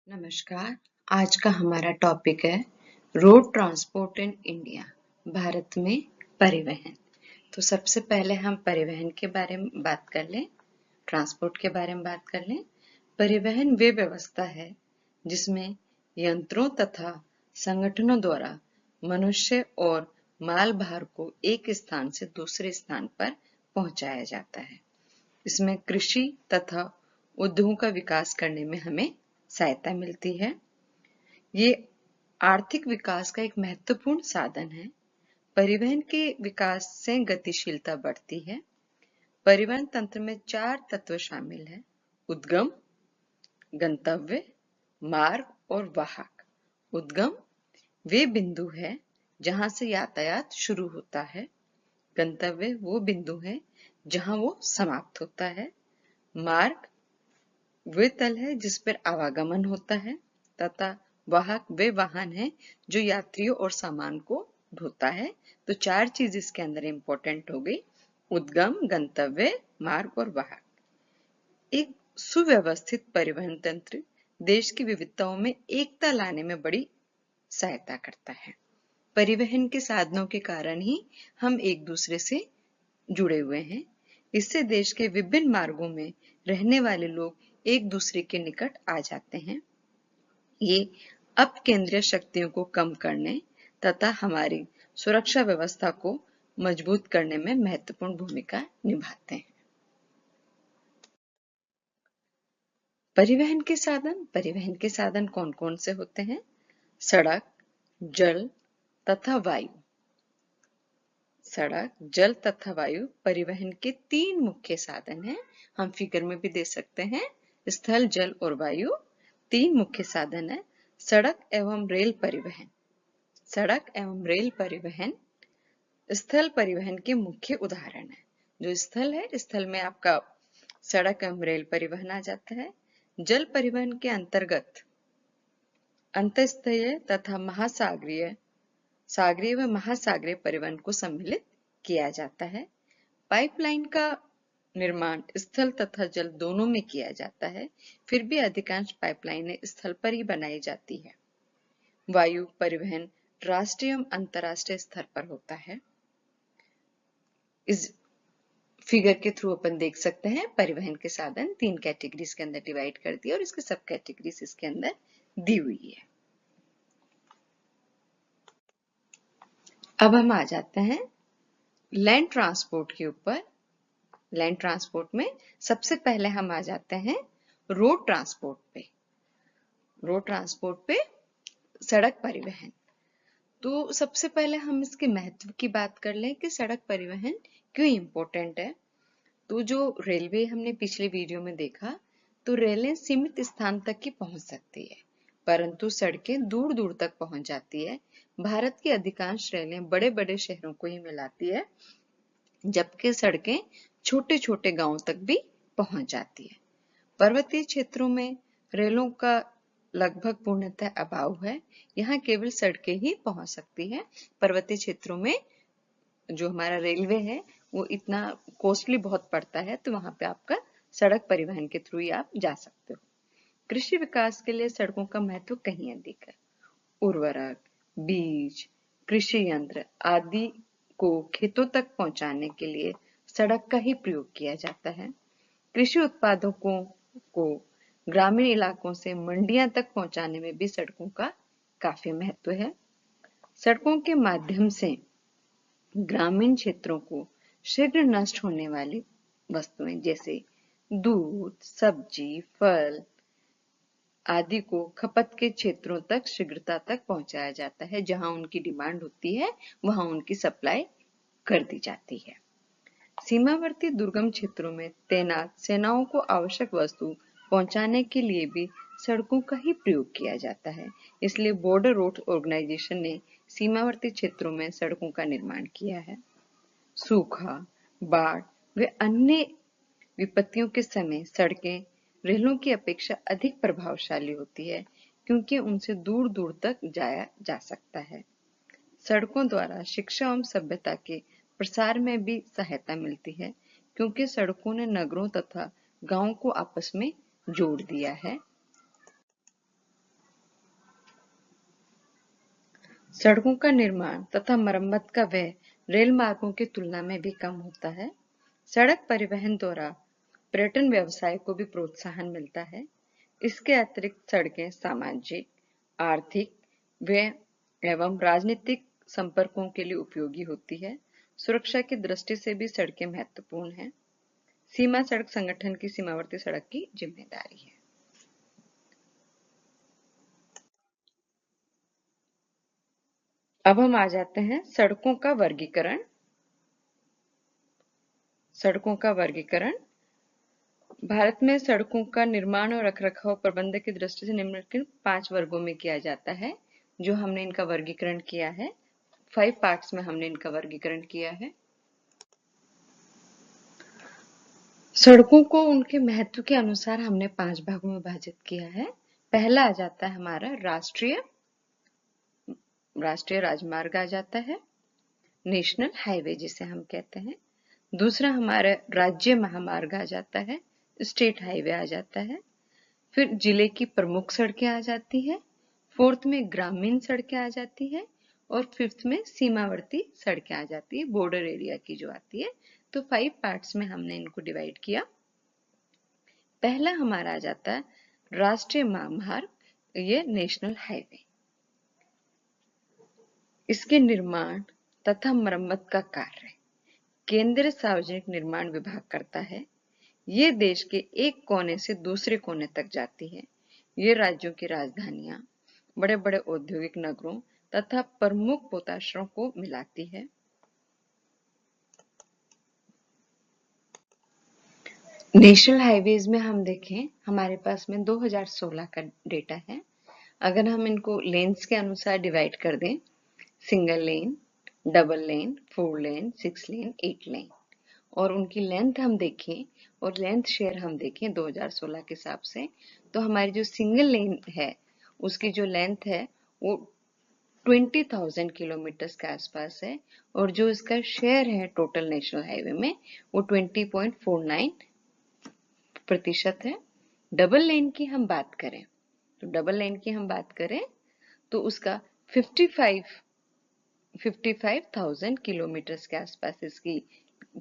नमस्कार। आज का हमारा टॉपिक है road transport in India, Bharat में परिवहन। तो सबसे पहले हम परिवहन के बारे में बात कर लें, ट्रांसपोर्ट के बारे में बात कर लें। परिवहन वे व्यवस्था है जिसमें यंत्रों तथा संगठनों द्वारा मनुष्य और माल भार को एक स्थान से दूसरे स्थान पर पहुंचाया जाता है। इसमें कृषि तथा उद्योगों का विकास करने में हमें सहायता मिलती है। ये आर्थिक विकास का एक महत्वपूर्ण साधन है। परिवहन के विकास से गतिशीलता बढ़ती है। परिवहन तंत्र में 4 तत्व शामिल हैं: उद्गम, गंतव्य, मार्ग और वाहक। उद्गम वे बिंदु है जहां से यातायात शुरू होता है। गंतव्य वो बिंदु है जहां वो समाप्त होता है। मार्ग वे तल है जिस पर आवागमन होता है तथा वाहक वे वाहन है जो यात्रियों और सामान को ढोता है। तो 4 चीज इसके अंदर इंपॉर्टेंट हो गई: उद्गम, गंतव्य, मार्ग और वाहक। एक सुव्यवस्थित परिवहन तंत्र देश की विविधताओं में एकता लाने में बड़ी सहायता करता है। परिवहन के साधनों के कारण ही हम एक दूसरे से जुड़े हुए हैं। इससे देश के विभिन्न मार्गों में रहने वाले लोग एक दूसरे के निकट आ जाते हैं। ये अपकेंद्रीय शक्तियों को कम करने तथा हमारी सुरक्षा व्यवस्था को मजबूत करने में महत्वपूर्ण भूमिका निभाते हैं। परिवहन के साधन कौन कौन से होते हैं? सड़क, जल तथा वायु। सड़क, जल तथा वायु परिवहन के 3 मुख्य साधन हैं। हम फिगर में भी दे सकते हैं। स्थल, जल और वायु 3 मुख्य साधन है। सड़क एवं रेल परिवहन। सड़क एवं रेल परिवहन स्थल परिवहन के मुख्य उदाहरण है। जो स्थल है, स्थल में आपका सड़क एवं रेल परिवहन आ जाता है। जल परिवहन के अंतर्गत अंतर्स्थलीय तथा सागरीय व महासागरीय परिवहन को सम्मिलित किया जाता है। पाइपलाइन का निर्माण स्थल तथा जल दोनों में किया जाता है, फिर भी अधिकांश पाइपलाइनें स्थल पर ही बनाई जाती है। वायु परिवहन राष्ट्रीय एवं अंतर्राष्ट्रीय स्तर पर होता है। इस फिगर के थ्रू अपन देख सकते हैं परिवहन के साधन 3 कैटेगरीज के अंदर डिवाइड कर दिया और इसके सब कैटेगरीज इसके अंदर दी हुई है। अब हम आ जाते हैं लैंड ट्रांसपोर्ट के ऊपर। लैंड ट्रांसपोर्ट में सबसे पहले हम आ जाते हैं रोड ट्रांसपोर्ट पे। रोड ट्रांसपोर्ट पे सड़क परिवहन। तो सबसे पहले हम इसके महत्व की बात कर लें कि सड़क परिवहन क्यों इंपॉर्टेंट है। तो जो रेलवे हमने पिछले वीडियो में देखा, तो रेलें सीमित स्थान तक ही पहुंच सकती है, परंतु सड़कें दूर दूर तक पहुंच जाती है। भारत की अधिकांश रेलें बड़े बड़े शहरों को ही मिलाती है, जबकि सड़कें छोटे छोटे गांवों तक भी पहुंच जाती है। पर्वतीय क्षेत्रों में रेलों का लगभग पूर्णतः अभाव है। यहाँ केवल सड़कें ही पहुंच सकती है। पर्वतीय क्षेत्रों में जो हमारा रेलवे है वो इतना कॉस्टली बहुत पड़ता है, तो वहां पे आपका सड़क परिवहन के थ्रू ही आप जा सकते हो। कृषि विकास के लिए सड़कों का महत्व कहीं अधिक है। उर्वरक, बीज, कृषि यंत्र आदि को खेतों तक पहुंचाने के लिए सड़क का ही प्रयोग किया जाता है। कृषि उत्पादों को ग्रामीण इलाकों से मंडियां तक पहुंचाने में भी सड़कों का काफी महत्व है। सड़कों के माध्यम से ग्रामीण क्षेत्रों को शीघ्र नष्ट होने वाली वस्तुएं जैसे दूध, सब्जी, फल आदि को खपत के क्षेत्रों तक शीघ्रता तक पहुंचाया जाता है। जहां उनकी डिमांड होती है वहां उनकी सप्लाई कर दी जाती है। सीमावर्ती दुर्गम क्षेत्रों में तैनात सेनाओं को आवश्यक वस्तु पहुंचाने के लिए भी सड़कों का ही प्रयोग किया जाता है। इसलिए बॉर्डर रोड ऑर्गेनाइजेशन ने सीमावर्ती क्षेत्रों में सड़कों का निर्माण किया है। सूखा, बाढ़ व अन्य विपत्तियों के समय सड़कें रेलों की अपेक्षा अधिक प्रभावशाली होती है, क्योंकि उनसे दूर दूर तक जाया जा सकता है। सड़कों द्वारा शिक्षा एवं सभ्यता के प्रसार में भी सहायता मिलती है, क्योंकि सड़कों ने नगरों तथा गांवों को आपस में जोड़ दिया है। सड़कों का निर्माण तथा मरम्मत का व्यय रेल मार्गों की तुलना में भी कम होता है। सड़क परिवहन द्वारा पर्यटन व्यवसाय को भी प्रोत्साहन मिलता है। इसके अतिरिक्त सड़कें सामाजिक, आर्थिक, व्यय एवं राजनीतिक संपर्कों के लिए उपयोगी होती है। सुरक्षा की दृष्टि से भी सड़कें महत्वपूर्ण हैं। सीमा सड़क संगठन की सीमावर्ती सड़क की जिम्मेदारी है। अब हम आ जाते हैं सड़कों का वर्गीकरण। सड़कों का वर्गीकरण भारत में सड़कों का निर्माण और रखरखाव प्रबंधन की दृष्टि से निम्नलिखित 5 वर्गों में किया जाता है। जो हमने इनका वर्गीकरण किया है, 5 पार्ट्स में हमने इनका वर्गीकरण किया है। सड़कों को उनके महत्व के अनुसार हमने 5 भागों में विभाजित किया है। पहला आ जाता है हमारा राष्ट्रीय राजमार्ग आ जाता है, नेशनल हाईवे जिसे हम कहते हैं। दूसरा हमारा राज्य महामार्ग आ जाता है, स्टेट हाईवे आ जाता है। फिर जिले की प्रमुख सड़कें आ जाती है। फोर्थ में ग्रामीण सड़कें आ जाती है और फिफ्थ में सीमावर्ती सड़कें आ जाती है, बॉर्डर एरिया की जो आती है। तो 5 पार्ट्स में हमने इनको डिवाइड किया। पहला हमारा आ जाता है राष्ट्रीय महामार्ग, ये नेशनल हाईवे। इसके निर्माण तथा मरम्मत का कार्य केंद्रीय सार्वजनिक निर्माण विभाग करता है। ये देश के एक कोने से दूसरे कोने तक जाती है। ये राज्यों की राजधानियां, बड़े बड़े औद्योगिक नगरों तथा प्रमुख पोताश्रों को मिलाती है। नेशनल हाईवेज में हम देखें, हमारे पास में 2016 का डेटा है। अगर हम इनको लेन्स के अनुसार डिवाइड कर दें, सिंगल लेन, डबल लेन, 4 लेन, 6 लेन, 8 लेन, और उनकी लेंथ हम देखें और लेंथ शेयर हम देखें 2016 के हिसाब से, तो हमारी जो सिंगल लेन है उसकी जो लेंथ है वो 20,000 किलोमीटर के आसपास है, और जो इसका शेयर है टोटल नेशनल हाईवे में वो 20.49% है। डबल लेन की हम बात करें तो उसका 55,000 किलोमीटर के आसपास इसकी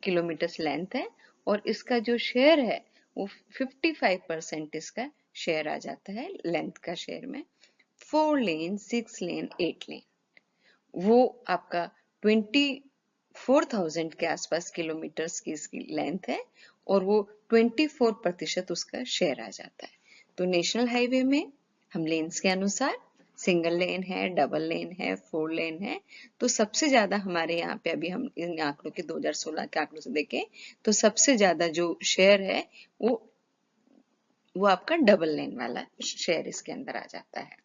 किलोमीटर लेंथ है, और इसका जो शेयर है वो 55% इसका शेयर आ जाता है लेंथ का शेयर में। 4 लेन, 6 लेन, 8 लेन वो आपका 24,000 के आसपास किलोमीटर्स की इसकी लेंथ है, और वो 24% उसका शेयर आ जाता है। तो नेशनल हाईवे में हम लेन्स के अनुसार सिंगल लेन है, डबल लेन है, 4 लेन है, तो सबसे ज्यादा हमारे यहाँ पे अभी हम इन आंकड़ों के 2016 के आंकड़ों से देखें तो सबसे ज्यादा जो शेयर है वो आपका डबल लेन वाला शेयर इसके अंदर आ जाता है।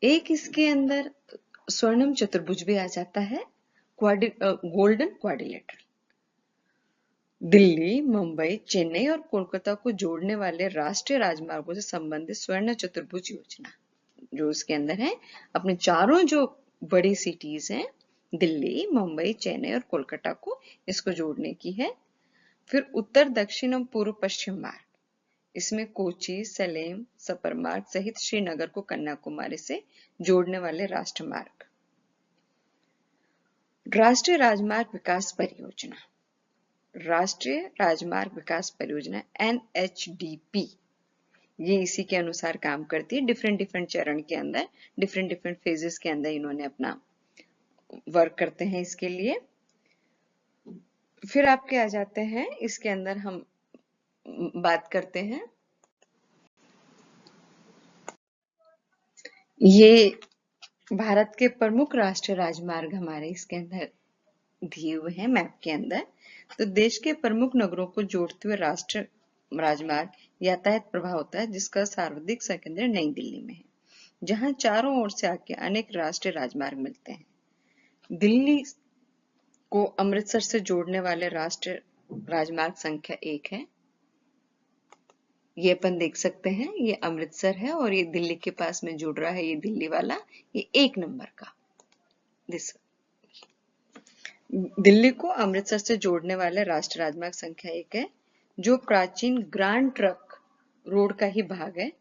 एक इसके अंदर स्वर्णिम चतुर्भुज भी आ जाता है, गोल्डन क्वाड्रिलेटरल। दिल्ली, मुंबई, चेन्नई और कोलकाता को जोड़ने वाले राष्ट्रीय राजमार्गों से संबंधित स्वर्ण चतुर्भुज योजना जो इसके अंदर है, अपने चारों जो बड़ी सिटीज हैं दिल्ली, मुंबई, चेन्नई और कोलकाता को इसको जोड़ने की है। फिर उत्तर, दक्षिण और पूर्व पश्चिम मार्ग, इसमें कोची, सलेम, सपरमार्ग सहित श्रीनगर को कन्याकुमारी से जोड़ने वाले राष्ट्रमार्ग। राष्ट्रीय राजमार्ग विकास परियोजना, राष्ट्रीय राजमार्ग विकास परियोजना NHDP, ये इसी के अनुसार काम करती है। डिफरेंट चरण के अंदर, डिफरेंट फेजेस के अंदर इन्होंने अपना वर्क करते हैं इसके लिए। फिर आपके आ जाते हैं, इसके अंदर हम बात करते हैं, ये भारत के प्रमुख राष्ट्रीय राजमार्ग हमारे इसके अंदर दिए हुए हैं मैप के अंदर। तो देश के प्रमुख नगरों को जोड़ते हुए राष्ट्रीय राजमार्ग यातायात प्रवाह होता है, जिसका सर्वाधिक केंद्र नई दिल्ली में है, जहां चारों ओर से आके अनेक राष्ट्रीय राजमार्ग मिलते हैं। दिल्ली को अमृतसर से जोड़ने वाले राष्ट्रीय राजमार्ग संख्या 1 है। ये अपन देख सकते हैं, ये अमृतसर है और ये दिल्ली के पास में जुड़ रहा है, ये दिल्ली वाला, ये 1 नंबर का। दिल्ली को अमृतसर से जोड़ने वाले राष्ट्रीय राजमार्ग संख्या 1 है, जो प्राचीन ग्रैंड ट्रंक रोड का ही भाग है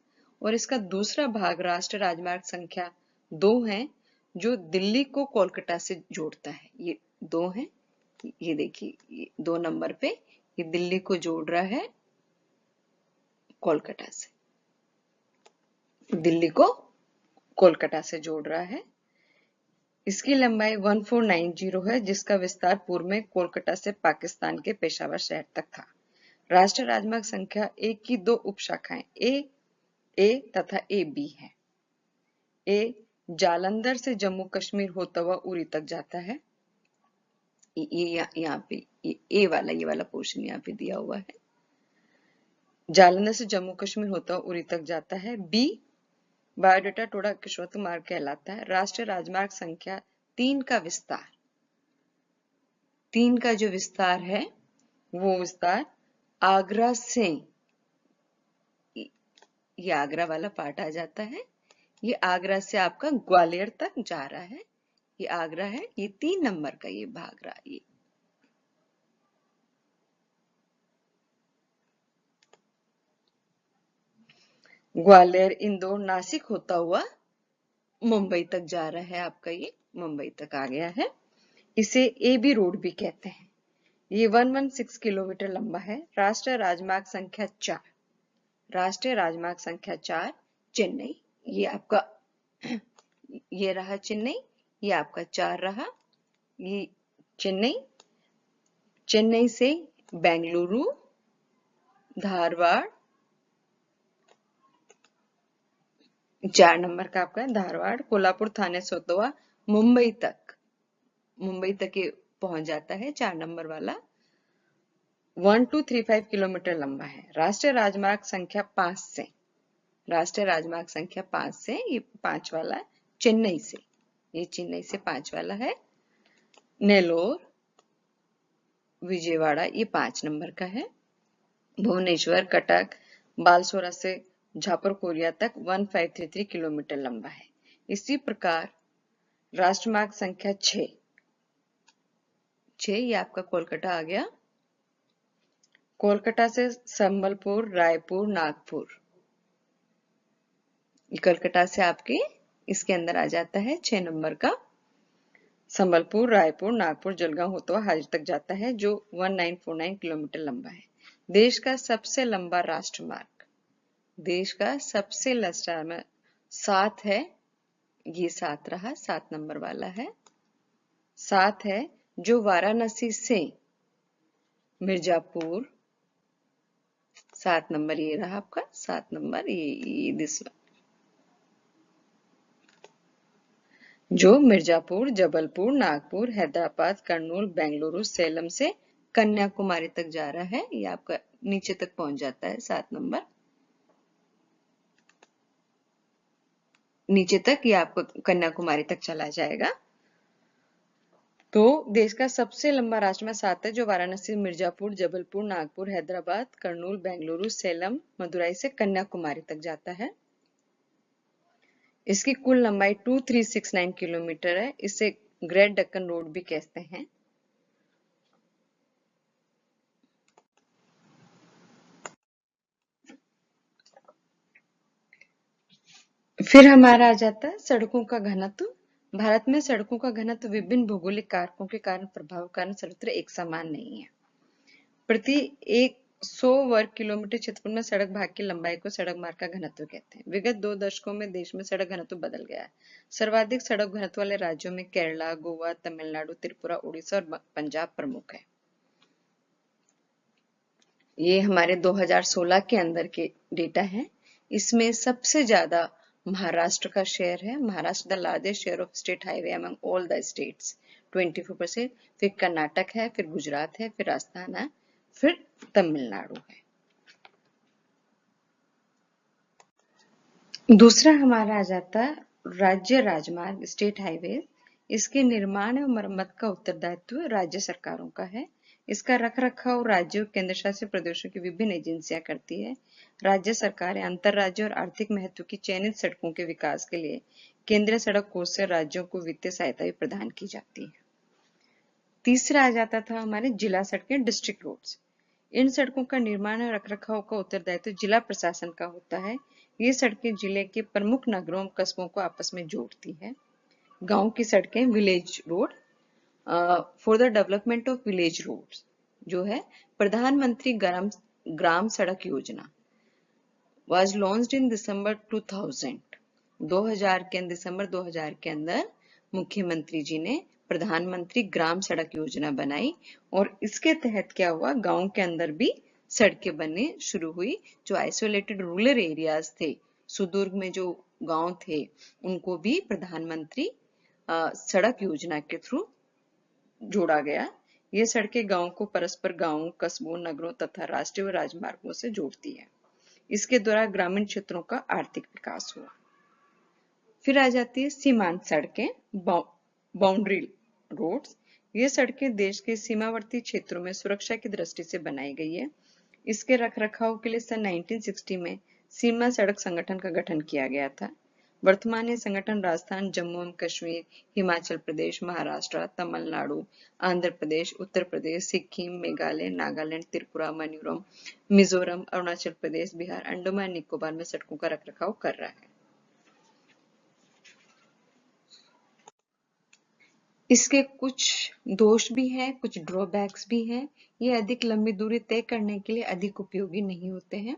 और इसका दूसरा भाग राष्ट्रीय राजमार्ग संख्या 2 है, जो दिल्ली को कोलकाता से जोड़ता है। ये 2 है, ये देखिए 2 नंबर पे ये दिल्ली को जोड़ रहा है कोलकाता से, दिल्ली को कोलकाता से जोड़ रहा है। इसकी लंबाई 1490 है, जिसका विस्तार पूर्व में कोलकाता से पाकिस्तान के पेशावर शहर तक था। राष्ट्रीय राजमार्ग संख्या 1 की 2 उपशाखाएं ए तथा ए बी है। ए जालंधर से जम्मू कश्मीर होता हुआ उरी तक जाता है। ये यहाँ पे ये वाला पोर्शन यहाँ पे दिया हुआ है। जालंधर से जम्मू कश्मीर होता हुआ उरी तक जाता है। बी बायोडाटा टोडा किश्वत मार्ग कहलाता है। राष्ट्रीय राजमार्ग संख्या 3 का विस्तार, 3 का जो विस्तार है वो विस्तार आगरा से, ये आगरा वाला पार्ट आ जाता है, ये आगरा से आपका ग्वालियर तक जा रहा है। ये आगरा है, ये 3 नंबर का ये भाग रहा है। ग्वालियर, इंदौर, नासिक होता हुआ मुंबई तक जा रहा है आपका, ये मुंबई तक आ गया है। इसे ए बी रोड भी कहते हैं। ये 116 किलोमीटर लंबा है। राष्ट्रीय राजमार्ग संख्या 4, राष्ट्रीय राजमार्ग संख्या 4 चेन्नई, ये आपका ये रहा चेन्नई, ये आपका 4 रहा, ये चेन्नई, चेन्नई से बेंगलुरु, धारवाड़, 4 नंबर का आपका धारवाड़, कोल्हापुर, थाने से होता हुआ मुंबई तक ये पहुंच जाता है, 4 नंबर वाला। 1235 किलोमीटर लंबा है। राष्ट्रीय राजमार्ग संख्या 5 से, राष्ट्रीय राजमार्ग संख्या 5 से, ये 5 वाला चेन्नई से, ये चेन्नई से 5 वाला है। नेलोर, विजयवाड़ा, ये 5 नंबर का है। भुवनेश्वर, कटक, बालसोरा से झापरकोरिया तक 1533 किलोमीटर लंबा है। इसी प्रकार राष्ट्रमार्ग संख्या 6, ये आपका कोलकाता आ गया। कोलकाता से संबलपुर, रायपुर, नागपुर, कोलकाता से आपके इसके अंदर आ जाता है 6 नंबर का। संबलपुर, रायपुर, नागपुर, जलगांव होता हुआ हाजिर तक जाता है, जो 1949 किलोमीटर लंबा है। देश का सबसे लंबा राष्ट्रमार्ग, देश का सबसे लंबा 7 है, ये 7 रहा, 7 नंबर वाला है, 7 है, जो वाराणसी से मिर्जापुर, 7 नंबर ये रहा आपका, 7 नंबर ये दिस, जो मिर्जापुर, जबलपुर, नागपुर, हैदराबाद, कर्नूल, बेंगलुरु, सेलम से कन्याकुमारी तक जा रहा है। ये आपका नीचे तक पहुंच जाता है, 7 नंबर नीचे तक, ये आपको कन्याकुमारी तक चला जाएगा। तो देश का सबसे लंबा राष्ट्रमार्ग 7 है, जो वाराणसी, मिर्जापुर, जबलपुर, नागपुर, हैदराबाद, कर्नूल, बेंगलुरु, सेलम, मदुराई से कन्याकुमारी तक जाता है। इसकी कुल लंबाई 2369 किलोमीटर है। इसे ग्रेट दक्कन रोड भी कहते हैं। फिर हमारा आ जाता है सड़कों का घनत्व। भारत में सड़कों का घनत्व विभिन्न भौगोलिक कारकों के कारण प्रभाव कारण सर्वत्र एक समान नहीं है। प्रति 100 वर्ग किलोमीटर क्षेत्रफल में सड़क भाग की लंबाई को सड़क मार्ग का घनत्व कहते हैं। विगत 2 दशकों में देश में सड़क घनत्व बदल गया है। सर्वाधिक सड़क घनत्व वाले राज्यों में केरला, गोवा, तमिलनाडु, त्रिपुरा, उड़ीसा और पंजाब प्रमुख है। ये हमारे 2016 के अंदर के डेटा है। इसमें सबसे ज्यादा महाराष्ट्र का शेयर है। Maharashtra the largest share of state highway among all the states, 24%। फिर कर्नाटक है, फिर गुजरात है, फिर राजस्थान है, फिर तमिलनाडु है। दूसरा हमारा आ जाता है राज्य राजमार्ग, स्टेट हाईवे। इसके निर्माण और मरम्मत का उत्तरदायित्व राज्य सरकारों का है। इसका रखरखाव राज्यों, केंद्र शासित प्रदेशों की विभिन्न एजेंसियां करती है। राज्य सरकारें अंतरराज्य और आर्थिक महत्व की चयनित सड़कों के विकास के लिए केंद्रीय सड़क कोष से राज्यों को वित्तीय सहायता भी प्रदान की जाती है। तीसरा आ जाता था हमारे जिला सड़कें, डिस्ट्रिक्ट रोड्स। इन सड़कों का निर्माण और रखरखाव का उत्तरदायित्व जिला प्रशासन का होता है। ये सड़कें जिले के प्रमुख नगरों कस्बों को आपस में जोड़ती है। गांव की सड़कें village road for the development of village roads जो है प्रधानमंत्री ग्राम सड़क योजना was launched in December 2000 दिसंबर 2000 के अंदर मुख्यमंत्री जी ने प्रधानमंत्री ग्राम सड़क योजना बनाई और इसके तहत क्या हुआ, गांव के अंदर भी सड़कें बनने शुरू हुई। जो आइसोलेटेड रूरल एरियाज थे, सुदूर में जो गांव थे, उनको भी प्रधानमंत्री सड़क योजना के थ्रू जोड़ा गया। ये सड़कें गांव को परस्पर गांवों, कस्बों, नगरों तथा राष्ट्रीय राजमार्गों से जोड़ती है। इसके द्वारा ग्रामीण क्षेत्रों का आर्थिक विकास हुआ। फिर आ जाती है सीमांत सड़कें, बाउंड्री रोड्स। ये सड़कें देश के सीमावर्ती क्षेत्रों में सुरक्षा की दृष्टि से बनाई गई है। इसके रखरखाव के लिए सन 1960 में सीमा सड़क संगठन का गठन किया गया था। वर्तमान ये संगठन राजस्थान, जम्मू एवं कश्मीर, हिमाचल प्रदेश, महाराष्ट्र, तमिलनाडु, आंध्र प्रदेश, उत्तर प्रदेश, सिक्किम, मेघालय, नागालैंड, त्रिपुरा, मणिपुरम, मिजोरम, अरुणाचल प्रदेश, बिहार, अंडमान निकोबार में सड़कों का रखरखाव कर रहा है। इसके कुछ दोष भी हैं, कुछ ड्रॉबैक्स भी हैं। ये अधिक लंबी दूरी तय करने के लिए अधिक उपयोगी नहीं होते हैं।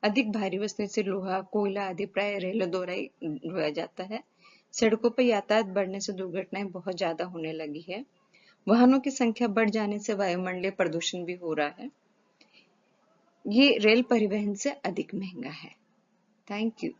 अधिक भारी वस्तुओं से लोहा, कोयला आदि प्राय रेलों द्वारा ढोया जाता है। सड़कों पर यातायात बढ़ने से दुर्घटनाएं बहुत ज्यादा होने लगी है। वाहनों की संख्या बढ़ जाने से वायुमंडलीय प्रदूषण भी हो रहा है। ये रेल परिवहन से अधिक महंगा है। Thank you.